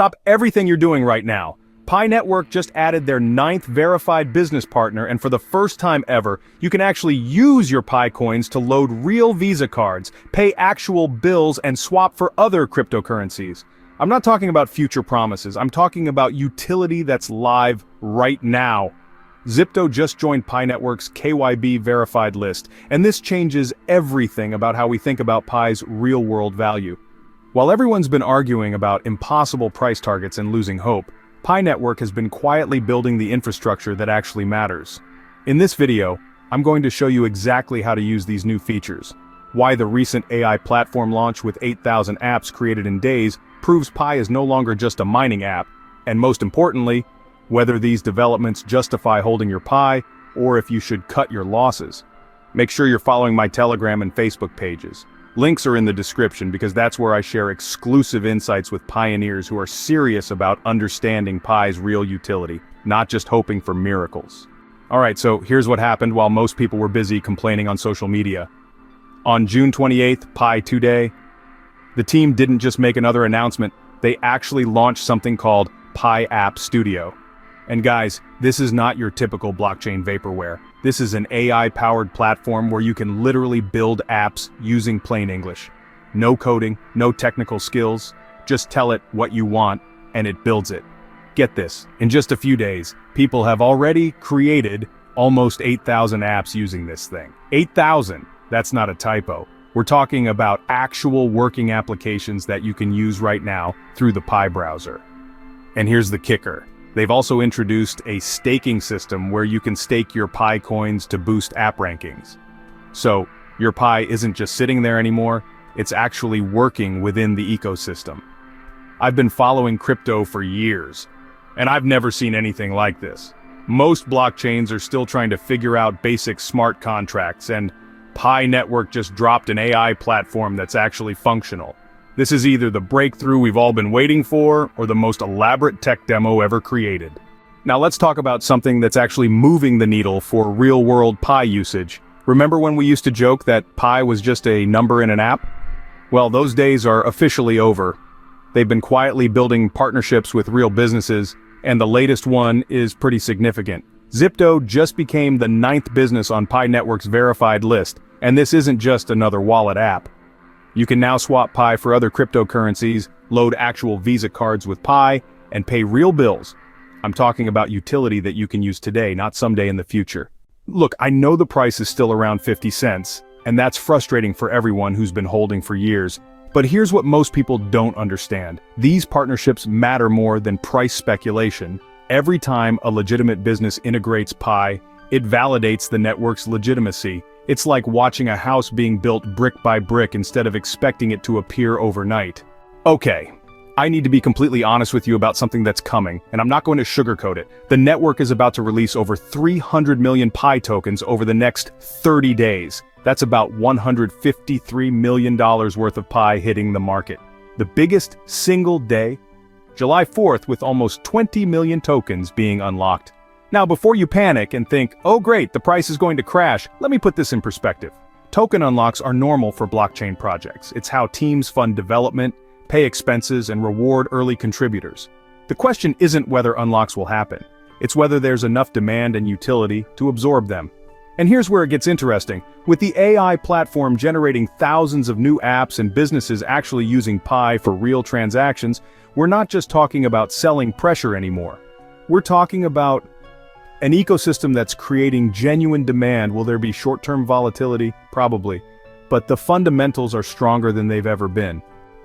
Stop everything you're doing right now. Pi Network just added their 9th verified business partner, and for the first time ever, you can actually use your Pi coins to load real Visa cards, pay actual bills, and swap for other cryptocurrencies. I'm not talking about future promises, I'm talking about utility that's live right now. Zipto just joined Pi Network's KYB verified list, and this changes everything about how we think about Pi's real-world value. While everyone's been arguing about impossible price targets and losing hope, Pi Network has been quietly building the infrastructure that actually matters. In this video, I'm going to show you exactly how to use these new features, why the recent AI platform launch with 8,000 apps created in days proves Pi is no longer just a mining app, and most importantly, whether these developments justify holding your Pi or if you should cut your losses. Make sure you're following my Telegram and Facebook pages. Links are in the description because that's where I share exclusive insights with pioneers who are serious about understanding Pi's real utility, not just hoping for miracles. Alright, so here's what happened while most people were busy complaining on social media. On June 28th, Pi 2 Day, the team didn't just make another announcement, they actually launched something called Pi App Studio. And guys, this is not your typical blockchain vaporware. This is an AI-powered platform where you can literally build apps using plain English. No coding, no technical skills, just tell it what you want, and it builds it. Get this, in just a few days, people have already created almost 8,000 apps using this thing. 8,000, that's not a typo. We're talking about actual working applications that you can use right now through the Pi browser. And here's the kicker. They've also introduced a staking system where you can stake your Pi coins to boost app rankings. So, your Pi isn't just sitting there anymore, it's actually working within the ecosystem. I've been following crypto for years, and I've never seen anything like this. Most blockchains are still trying to figure out basic smart contracts, and Pi Network just dropped an AI platform that's actually functional. This is either the breakthrough we've all been waiting for, or the most elaborate tech demo ever created. Now let's talk about something that's actually moving the needle for real-world Pi usage. Remember when we used to joke that Pi was just a number in an app? Well, those days are officially over. They've been quietly building partnerships with real businesses, and the latest one is pretty significant. Zipto just became the 9th business on Pi Network's verified list, and this isn't just another wallet app. You can now swap Pi for other cryptocurrencies, load actual Visa cards with Pi, and pay real bills. I'm talking about utility that you can use today, not someday in the future. Look, I know the price is still around 50 cents, and that's frustrating for everyone who's been holding for years. But here's what most people don't understand. These partnerships matter more than price speculation. Every time a legitimate business integrates Pi, it validates the network's legitimacy. It's like watching a house being built brick by brick instead of expecting it to appear overnight. Okay, I need to be completely honest with you about something that's coming, and I'm not going to sugarcoat it. The network is about to release over 300 million Pi tokens over the next 30 days. That's about $153 million worth of Pi hitting the market. The biggest single day, July 4th, with almost 20 million tokens being unlocked. Now before you panic and think, oh great, the price is going to crash, let me put this in perspective. Token unlocks are normal for blockchain projects. It's how teams fund development, pay expenses, and reward early contributors. The question isn't whether unlocks will happen. It's whether there's enough demand and utility to absorb them. And here's where it gets interesting. With the AI platform generating thousands of new apps and businesses actually using Pi for real transactions, we're not just talking about selling pressure anymore. We're talking about an ecosystem that's creating genuine demand. Will there be short-term volatility? Probably. But the fundamentals are stronger than they've ever been.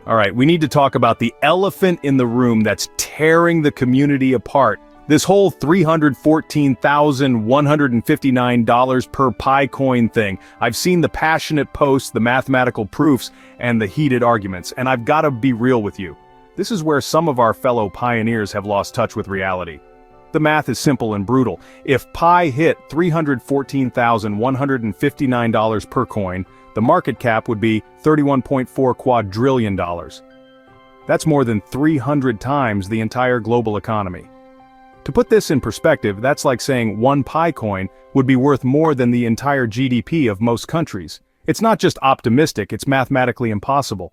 Alright, we need to talk about the elephant in the room that's tearing the community apart. This whole $314,159 per Pi coin thing. I've seen the passionate posts, the mathematical proofs, and the heated arguments, and I've got to be real with you. This is where some of our fellow pioneers have lost touch with reality. The math is simple and brutal. If Pi hit $314,159 per coin, the market cap would be $31.4 quadrillion. That's more than 300 times the entire global economy. To put this in perspective, that's like saying one Pi coin would be worth more than the entire GDP of most countries. It's not just optimistic, it's mathematically impossible.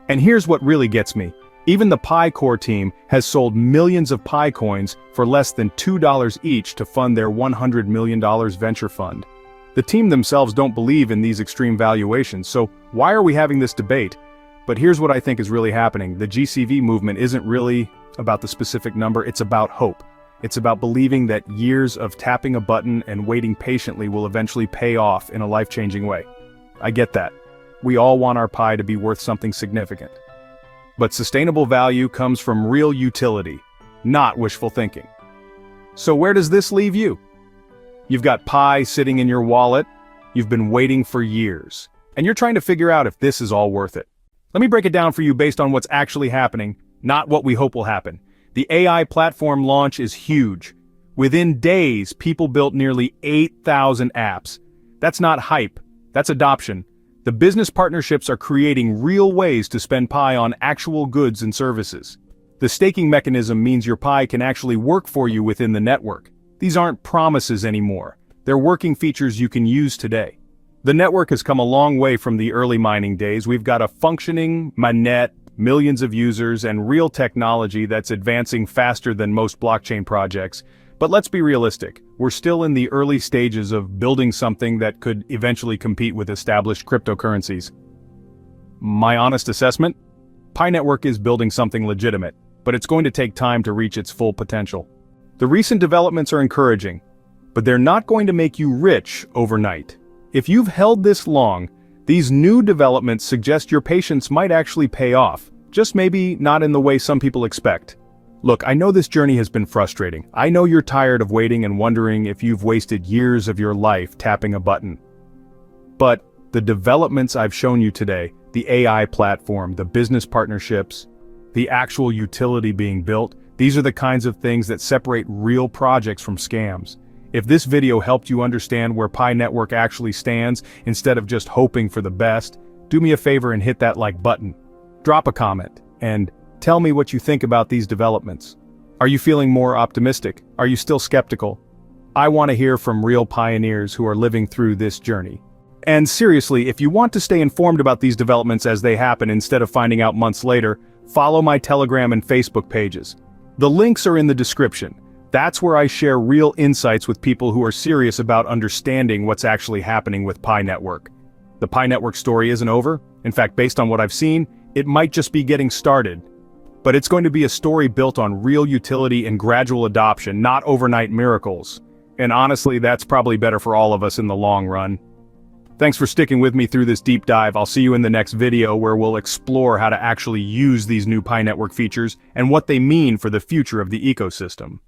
And here's what really gets me. Even the Pi Core team has sold millions of Pi coins for less than $2 each to fund their $100 million venture fund. The team themselves don't believe in these extreme valuations, so why are we having this debate? But here's what I think is really happening. The GCV movement isn't really about the specific number, it's about hope. It's about believing that years of tapping a button and waiting patiently will eventually pay off in a life-changing way. I get that. We all want our Pi to be worth something significant. But sustainable value comes from real utility, not wishful thinking. So where does this leave you? You've got Pi sitting in your wallet, you've been waiting for years, and you're trying to figure out if this is all worth it. Let me break it down for you based on what's actually happening, not what we hope will happen. The AI platform launch is huge. Within days, people built nearly 8,000 apps. That's not hype, that's adoption. The business partnerships are creating real ways to spend Pi on actual goods and services. The staking mechanism means your Pi can actually work for you within the network. These aren't promises anymore. They're working features you can use today. The network has come a long way from the early mining days. We've got a functioning mainnet, millions of users, and real technology that's advancing faster than most blockchain projects. But let's be realistic, we're still in the early stages of building something that could eventually compete with established cryptocurrencies. My honest assessment? Pi Network is building something legitimate, but it's going to take time to reach its full potential. The recent developments are encouraging, but they're not going to make you rich overnight. If you've held this long, these new developments suggest your patience might actually pay off, just maybe not in the way some people expect. Look, I know this journey has been frustrating. I know you're tired of waiting and wondering if you've wasted years of your life tapping a button. But the developments I've shown you today, the AI platform, the business partnerships, the actual utility being built, these are the kinds of things that separate real projects from scams. If this video helped you understand where Pi Network actually stands, instead of just hoping for the best, do me a favor and hit that like button. Drop a comment, and tell me what you think about these developments. Are you feeling more optimistic? Are you still skeptical? I want to hear from real pioneers who are living through this journey. And seriously, if you want to stay informed about these developments as they happen instead of finding out months later, follow my Telegram and Facebook pages. The links are in the description. That's where I share real insights with people who are serious about understanding what's actually happening with Pi Network. The Pi Network story isn't over. In fact, based on what I've seen, it might just be getting started. But it's going to be a story built on real utility and gradual adoption, not overnight miracles. And honestly, that's probably better for all of us in the long run. Thanks for sticking with me through this deep dive. I'll see you in the next video where we'll explore how to actually use these new Pi Network features and what they mean for the future of the ecosystem.